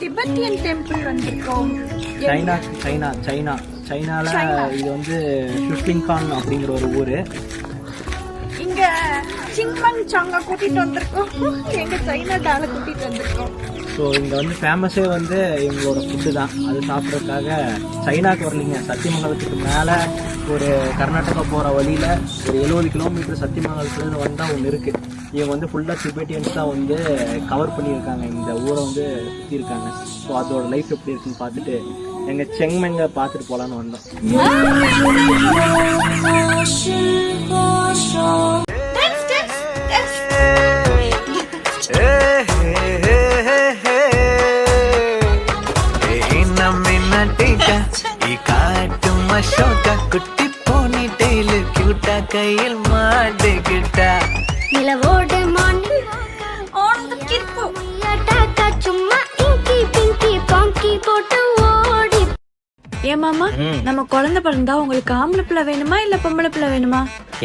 Tibetan temple வந்திருக்கோம். சைனால இது வந்து ஷுஷ்லிங்கான் அப்படிங்கிற ஒரு ஊரு. இங்க சிங்மங் சாங்க கூட்டிட்டு வந்திருக்கோம். எங்க சைனா டால கூட்டிட்டு வந்திருக்கோம். ஸோ இங்கே வந்து ஃபேமஸே வந்து எங்களோட ஃபுட்டு தான். அது சாப்பிட்றதுக்காக சைனாக்கு வரலிங்க. சத்தியமங்கலத்துக்கு மேலே ஒரு கர்நாடகா போகிற வழியில் ஒரு 70 கிலோமீட்டர் சத்தியமங்கலத்துலேருந்து வந்தால் ஒன்று இருக்குது. இவங்க வந்து ஃபுல்லாக டிபெட்டியன்ஸ் தான் வந்து கவர் பண்ணியிருக்காங்க. இந்த ஊரை வந்து சுற்றி இருக்காங்க. ஸோ அதோட லைஃப் எப்படி இருக்குன்னு பார்த்துட்டு எங்கள் செங்மெங்க பார்த்துட்டு போகலான்னு வந்தோம். குட்டி போனி டெய்லு கியூட்டா கையில் மாட்டுக்கிட்டா நிலவோட மானி ஆன் தி கிட்பு டாடா சும்மா இங்கி பிங்கி பாங்கி போட்டு ஓடி. ஏ மாமா, நம்ம குழந்தை பிறந்தா உங்களுக்கு ஆம்பளை பிள்ளை வேணுமா இல்ல பொம்பளை பிள்ளை வேணுமா?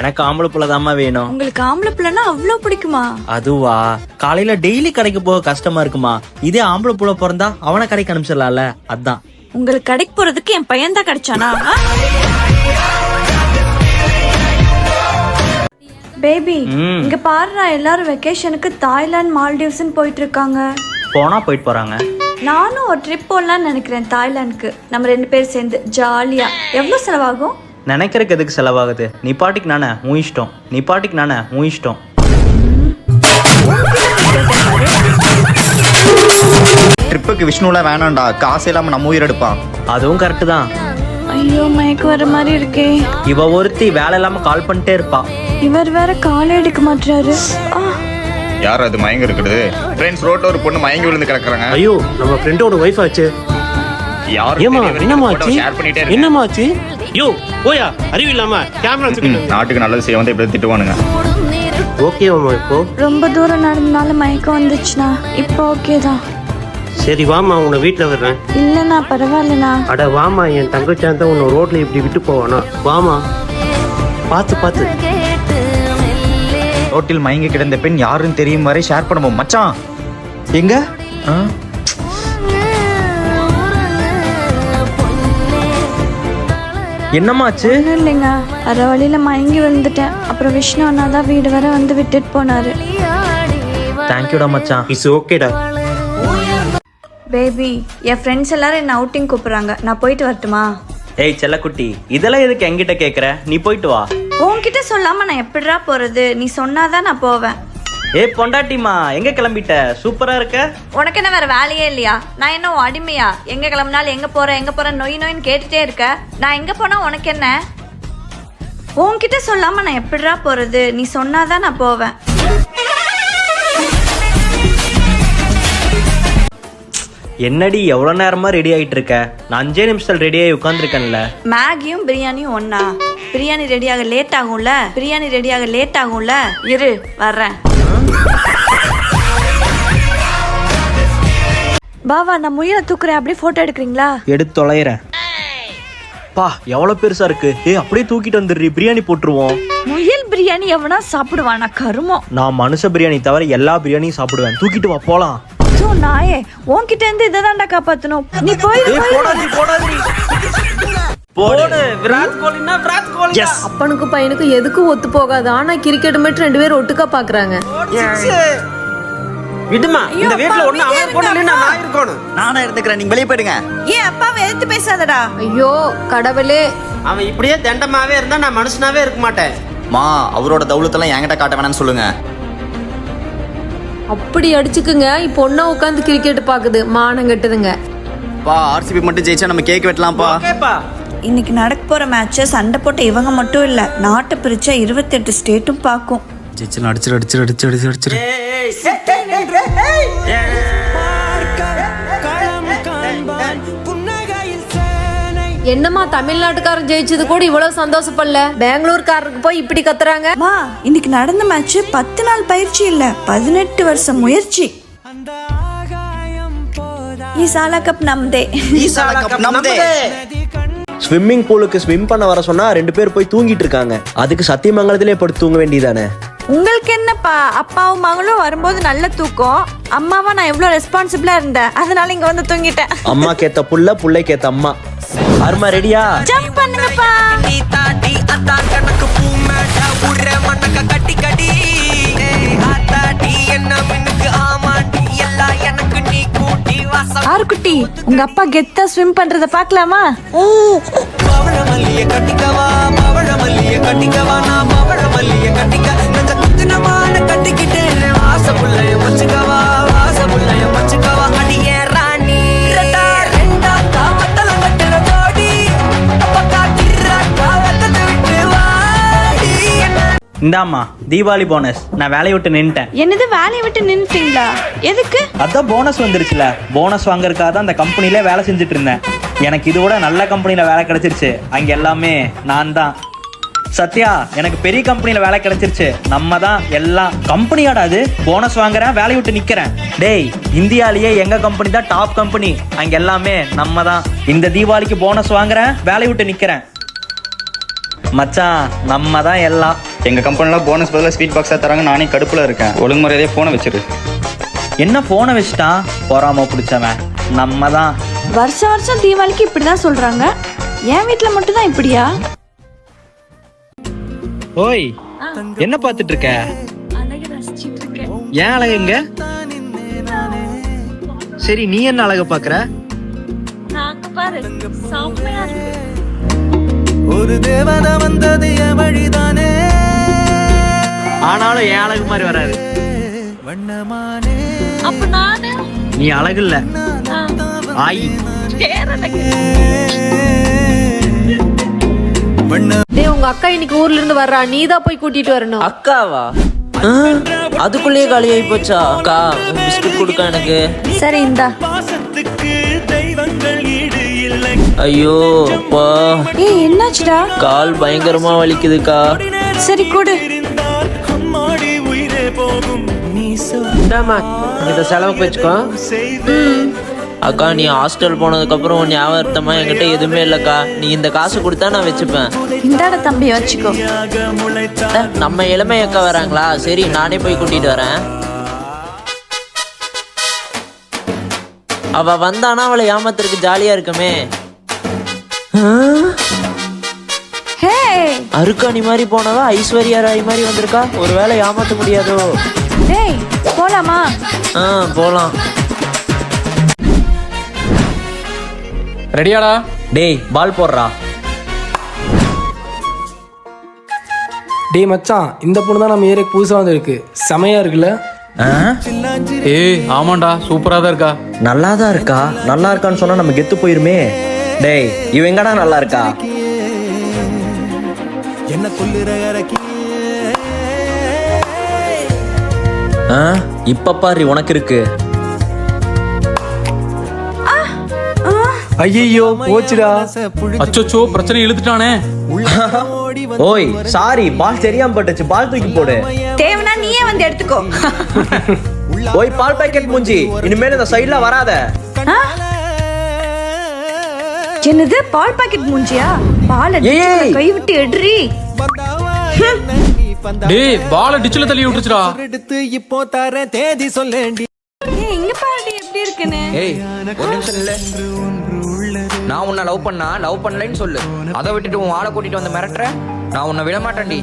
எனக்கு ஆம்பளை பிள்ளை தாம்மா வேணும். உங்களுக்கு ஆம்பளை பிள்ளைனா அவ்வளவு பிடிக்குமா? அதுவா, காலையில டெய்லி கடைக்கு போக கஷ்டமா இருக்குமா. இதே ஆம்பளை பிள்ளை பிறந்தா அவனை கடைக்கு அனுப்பிச்சிடலாம்ல. அதான் உங்களுக்கு கடைக்கு போறதுக்கு என் பையன் தான் கிடைச்சானா? பேபி, இங்க பாருடா, எல்லாரும் வெக்கேஷனுக்கு தாய்லாந்து மால்டீவ்ஸ்னு போயிட்டு இருக்காங்க. போயிட்டு போறாங்க. நானும் ஒரு ட்ரிப் போடலாம்னு நினைக்கிறேன் தாய்லாந்துக்கு. நம்ம 2 பேர் சேர்ந்து ஜாலியா. எவ்வளவு செலவாகும்? நினைக்கிறதுக்கு எதுக்கு செலவாகுது? நீ பாட்டிக்கு நானே உன் இஷ்டம். ட்ரிப்புக்கு விஷ்ணுலாம் வேணாம்டா, காசு இல்லாம நம்ம உயிர் எடுப்பான். அதுவும் கரெக்ட் தான். ஐயோ, மயக்க வர மாதிரி இருக்கே. இவ ஒருத்தி வேலை இல்லாம கால் பண்ணிட்டே இருப்பா. இவர் வேற காலே எடுக்க மாட்டாரு. யார் அது மயங்க இருக்குது? ஃப்ரெண்ட்ஸ் ரோட்ல ஒரு பொண்ணு மயங்கி விழுந்து கிடக்குறாங்க. ஐயோ, நம்ம ஃப்ரெண்டோட வைஃப் ஆச்சு. என்னமாச்சு? யோ போயா, அறிவு இல்லாம கேமரா வச்சுக்கிட்டு நாட்டுக்கு நல்லது செய்ய வந்து இப்படி திட்டுவானுங்க. ஓகே மாமா, இப்போ ரொம்ப தூரம் நடந்தனால மயக்கம் வந்துச்சுனா இப்போ ஓகே தான். சரி வாமா, உன்னை வீட்டுல வர்றேன். இல்லண்ணா, பரவாயில்லண்ணா. அட வாமா, என் தங்கச்சான் தான் உன்னை ரோட்ல இப்படி விட்டு போவானா? வாமா, பாத்து ரோட்டில் மயங்கி கிடந்த பெண் யாருன்னு தெரியும் வரை ஷேர் பண்ணுவோம் மச்சான். எங்க என்னமாச்சு? இல்லைங்க, அரை வழியில மயங்கி விழுந்துட்டேன். அப்புறம் விஷ்ணு அண்ணா தான் வீடு வரை வந்து விட்டுட்டு போனாரு. தேங்க்யூடா மச்சான். இட்ஸ் ஓகேடா. பேபி, என் ஃப்ரெண்ட்ஸ் எல்லாரும் என்ன அவுட்டிங் கூப்பிடுறாங்க. நான் போயிட்டு வரட்டுமா? ஏய் செல்லக்குட்டி, இதெல்லாம் எதுக்கு என்கிட்ட கேக்குற? நீ போயிட்டு வா. உன்கிட்ட சொல்லாம நான் எப்படிடா போறது? நீ சொன்னாதான் நான் போவேன். ஏய் பொண்டாட்டிமா, எங்க கிளம்பிட்ட? சூப்பரா இருக்க. உனக்கு என்ன வேற வேலையே இல்லையா? நான் என்ன உன் அடிமையா? எங்க கிளம்பினாலும் எங்க போற நொயின்னு கேட்டுட்டே இருக்க. நான் எங்க போனா உனக்கு என்ன? உன்கிட்ட சொல்லாம நான் எப்படிடா போறது? நீ சொன்னாதான் நான் போவேன். என்னடி எவ்வளவு நேரமா ரெடி ஆயிட்டு இருக்க? நான் 5 நிமிஷத்துல ரெடி ஆகி உட்காந்துருக்கேன்ல. மேகியும் பிரியாணியும் ஒண்ணா? பிரியாணி ரெடியாக லேட் ஆகும்ல. இரு வர்றேன். பாவா, நான் முயலை தூக்குறேன், அப்படியே போட்டோ எடுக்கிறீங்களா? எடுத்து தொலைறேன். பா, எவ்வளவு பெருசா இருக்கு. அப்படியே தூக்கிட்டு வந்துடுறீ, பிரியாணி போட்டுருவோம். முயல் பிரியாணி எவனா சாப்பிடுவானா? கருமம். நான் மனுஷ பிரியாணி தவிர எல்லா பிரியாணியும் சாப்பிடுவேன். தூக்கிட்டு வா போலாம். நாயே, உன்கிட்ட இருந்து இதான்டா காப்பாத்தணும். நீ போயிடு. அப்பனுக்கும் பையனுக்கும் எதுக்கும் ஒத்து போகாது. ஆனா கிரிக்கெட் மட்டும் 2 பேரும் ஒட்டுக்கா பாக்குறாங்க. விடுமா, இந்த வீட்ல ஒண்ணு அவன் போடல, நான் இருக்கணும். நானே இருந்துக்கிறேன், நீங்க வெளிய போயிடுங்க. ஏன் அப்பாவை எதிர்த்து பேசாதடா. ஐயோ கடவுளே, அவன் இப்படியே தண்டமாவே இருந்தா நான் மனுஷனாவே இருக்க மாட்டேன். மா, அவரோட தௌலத்தெல்லாம் என்கிட்ட காட்ட வேணாம்னு சொல்லுங்க. அப்படி அடிச்சுக்குங்க. இப்போ ஒண்ணா உட்காந்து கிரிக்கெட் பாக்குது. மானம் கட்டுதுங்க. பா, ஆர்சிபி மட்டும் ஜெயிச்சா நம்ம கேக் வெட்டலாம்ப்பா. ஓகேப்பா. இன்னைக்கு நடக்க போற மேட்ச சண்டை போட்ட இவங்க மட்டும் இல்ல, நாட்டை பிரிச்ச 28 ஸ்டேட்டும் பாக்கும். ஜெயிச்சு அடிச்சிரு. என்னம்மா, தமிழ்நாட்டுக்காரன் ஜெயிச்சது கூட இவ்வளவு சந்தோஷப்படல. பெங்களூர்காரருக்கு போய் இப்படி கத்துறாங்க. மா, இன்னைக்கு நடந்த மேட்ச் 10 நாள் பயிற்சி இல்ல, 18 வருஷம் முயற்சி. ஈசாலா கப் நம்தே. ஸ்விம்மிங் பூலுக்கு ஸ்விம் பண்ண வர சொன்னா 2 பேர் போய் தூங்கிட்டு இருக்காங்க. அதுக்கு சத்தியமங்கலத்திலே படுத்து தூங்க வேண்டியதானே? உங்களுக்கு என்ன இல்லப்பா, அப்பாவும் மகளும் வரும்போது நல்ல தூக்கம். அம்மாவா நான் எவ்வளவு ரெஸ்பான்சிபிளா இருந்தேன், அதனால இங்க வந்து தூங்கிட்டேன். அம்மா கேத்த புள்ள, புள்ளைக்கு ஏத்த அம்மா. அருமா ரெடியா? ஜம்ப் பண்ணுங்கப்பா. நீ தாட்டி அதான் கணக்கு பூமேட உடுற மண்ணக்க கட்டி கடி ஆத்தாடி என்ன மின்னுக்கு ஆமாண்டி எல்லாம் எனக்கு நீ கூட்டி வாசம் ஆறுக்குட்டி, உங்க அப்பா கெத்தா ஸ்விம் பண்றத பாக்கலாமா? பவழ மல்லிய கட்டிக்கவா பவழ மல்லிய கட்டிக்கவா நான் பவழ மல்லிய கட்டிக்க நெஞ்ச குத்துனமான கட்டிக்கிட்டேன் வாச புள்ளைய வச்சுக்கவா வாச புள்ளைய வச்சுக்கவா அடியே ராணி ரெண்டா ரெண்டா காமத்தல கட்டுற ஜோடி அப்பக்கா கிர்ரா காலத்தை விட்டு வாடி இந்தாம்மா தீபாவளி போனஸ். நான் வேலையை விட்டு நின்ட்டேன். என்னது, வேலையை விட்டு நின்னுட்டீங்களா? எதுக்கு? அதான் போனஸ் வந்துருச்சுல. போனஸ் வாங்குறதுக்காக தான் அந்த கம்பெனில வேலை செஞ்சுட்டு இருந்தேன். எனக்கு இது விட நல்ல கம்பெனில வேலை கிடைச்சிருச்சு. அங்க எல்லாமே நான் தான். சத்யா, எனக்கு பெரிய கம்பெனில வேலை கிடைச்சிருச்சு. நம்ம தான் எல்லாம். கம்பெனியாடா அது? போனஸ் வாங்குறேன், வேலையை விட்டு நிக்கிறேன். டேய், இந்தியாலேயே எங்க கம்பெனி தான் டாப் கம்பெனி. அங்க எல்லாமே நம்ம தான். இந்த தீபாவளிக்கு போனஸ் வாங்குறேன், வேலையை விட்டு நிக்கிறேன். மச்சான், நம்ம தான் எல்லாம். எங்க கம்பெனில போனஸ் பதிலாக ஸ்வீட் பாக்ஸா தராங்க. நானே கடுப்புல இருக்கேன். ஒழுங்கு முறையிலே போனை வச்சிரு. என்ன போனை வச்சுட்டான்? பொறாம பிடிச்சவன். நம்ம தான். வருஷம் வருஷம் தீபாவளிக்கு இப்படிதான் சொல்றாங்க. என் வீட்டுல மட்டும் தான் இப்படியா? ஓய், என்ன பார்த்துட்டு இருக்க? ஏன் அழகுங்க? சரி, நீ என்ன அழக பாக்குற? ஒரு தேவதை வந்தது என் வழிதானே ஆனாலும் என் அழகு மாதிரி வராது. வண்ணமானே நீ அழகு இல்ல, ஆயி. டேய், உங்க அக்கா இன்னைக்கு ஊர்ல இருந்து வர்றா, நீ தான் போய் கூட்டிட்டு வரணும். அக்காவா? அதுக்குள்ளேயே காலியாகி போச்சா? அக்கா, பிஸ்கட் கொடுக்க எனக்கு. சரி, இந்தா. ஐயோ அப்பா, ஏய், என்னாச்சுடா? கால் பயங்கரமா வலிக்குதுக்கா. சரி, கொடு. இந்தாம்மா, இதை செலவுக்கு வச்சுக்கோ. அக்கா, நீ ஹாஸ்டல் போனதுக்கு அப்புறம் ஞாபகமா என்கிட்ட எதுவுமே இல்லக்கா. நீ இந்த காசு கொடுத்தா நான் வச்சுப்பேன். இந்தாட தம்பி, வச்சுக்கோ. நம்ம இளமை அக்கா வராங்களா? சரி, நானே போய் கூட்டிட்டு வரேன். அவ வந்தானா அவளை ஏமாத்துறதுக்கு ஜாலியா இருக்குமே. ஹே, அருக்காணி மாதிரி போனவ ஐஸ்வர்யா ராய் மாதிரி வந்திருக்கா. ஒருவேளை ஏமாத்த முடியாதோ? டேய், போலாமா? போலாம். ரெடியாடா? டேய், பால் போடுறா. டேய் மச்சான், இந்த பொண்ணு தான் நம்ம ஏரியாக்கு புதுசாக வந்திருக்கு. செமையா இருக்குல்ல? ஏய் ஆமாண்டா, சூப்பரா தான் இருக்கா. நல்லா தான் இருக்கா. நல்லா இருக்கான்னு சொன்னா நம்ம கெத்து போயிருமே. டேய், இவ எங்கடா நல்லா இருக்கா? என்ன சொல்லுற இறக்கி இப்ப பாரு, உனக்கு இருக்கு. ஐயோ, போச்சுடா. அச்சோச்சோ, பிரச்சனை இழுத்துட்டானே. ஓய், சாரி, பால் தெரியாம பட்டுச்சு. பால் தூக்கி போடு. தேவனா நீயே வந்து எடுத்துக்கோ. ஓய், பால் பாக்கெட் மூஞ்சி, இனிமேல் இந்த சைடுல வராத. என்னது, பால் பாக்கெட் மூஞ்சியா? பால் கை விட்டு எடுறி. டேய், பால டிச்சில தள்ளி விட்டுச்சுடா. எடுத்து இப்போ தர தேதி சொல்லேண்டி. ஏய், இங்க பாருடி எப்படி இருக்குன்னு. ஏய், ஒரு நிமிஷம் இல்ல. நான் உன்னை லவ் பண்ணலைன்னு சொல்லு. அதை விட்டுட்டு உன் ஆளை கூட்டிட்டு வந்து மிரட்டுற. நான் உன்னை விட மாட்டேன்டி.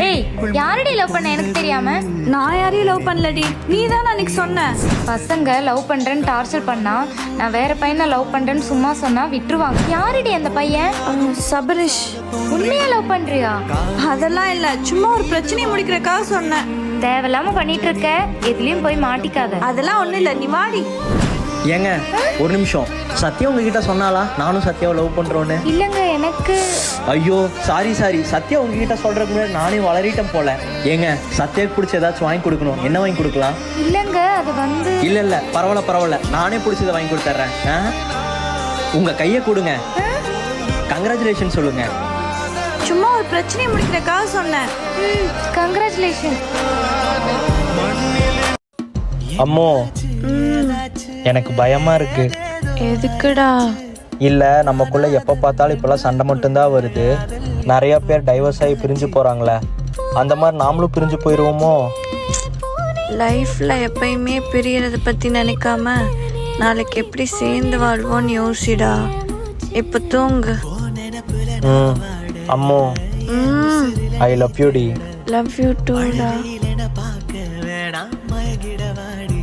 ஏய், யாரடி லவ் பண்ண எனக்கு தெரியாம? நான் யாரையும் லவ் பண்ணலடி, நீ தான் அன்னைக்கு சொன்ன. பசங்க லவ் பண்றேன்னு டார்ச்சர் பண்ணா, நான் வேற பையனை லவ் பண்றேன்னு சும்மா சொன்னா விட்டுருவாங்க. யாரடி அந்த பையன்? சபரிஷ். உண்மையா லவ் பண்றியா? அதெல்லாம் இல்ல, சும்மா ஒரு பிரச்சனையை முடிக்கிறதுக்காக சொன்னேன். தேவையில்லாம பண்ணிட்டு இருக்க, எதுலயும் போய் மாட்டிக்காத. அதெல்லாம் ஒண்ணும் இல்ல, நீ வாடி. ஏங்க, ஒரு நிமிஷம். சத்யா உங்ககிட்ட சொன்னாலா நானும் சத்யாவை லவ் பண்றோன்னு? இல்லங்க, எனக்கு. ஐயோ, சாரி. சத்யா உங்ககிட்ட சொல்றதுக்கு முன்னாடி நானே வளரிட்டேன் போல. ஏங்க, சத்யாவுக்கு பிடிச்ச ஏதாச்சும் வாங்கி கொடுக்கணும். என்ன வாங்கி கொடுக்கலாம்? இல்லங்க, அது வந்து. இல்ல, பரவாயில்ல. நானே பிடிச்சதை வாங்கி கொடுத்துட்றேன். உங்க கையை கொடுங்க. கங்க்ராச்சுலேஷன் சொல்லுங்க. சும்மா ஒரு பிரச்சனையை முடிக்கிறதுக்காக சொன்னேன். கங்க்ராச்சுலேஷன். அம்மோ, எனக்கு பயமா இருக்கு. எதுக்குடா? இல்ல, நமக்குள்ள எப்ப பார்த்தாலும் இப்பெல்லாம் சண்டை மட்டும்தான் வருது. நிறைய பேர் டைவர்ஸ் ஆகி பிரிஞ்சு போறாங்களே, அந்த மாதிரி நாமளும் பிரிஞ்சு போயிடுவோமோ? லைஃப்பில் எப்பயுமே பிரியறதை பற்றி நினைக்காம நாளைக்கு எப்படி சேர்ந்து வாழ்வோன்னு யோசிடா. இப்போ தூங்கு. அம்மோ ஐ லவ் யூ டி. லவ் யூ டூடா. பார்க்க வேணாம் மகிழவாடி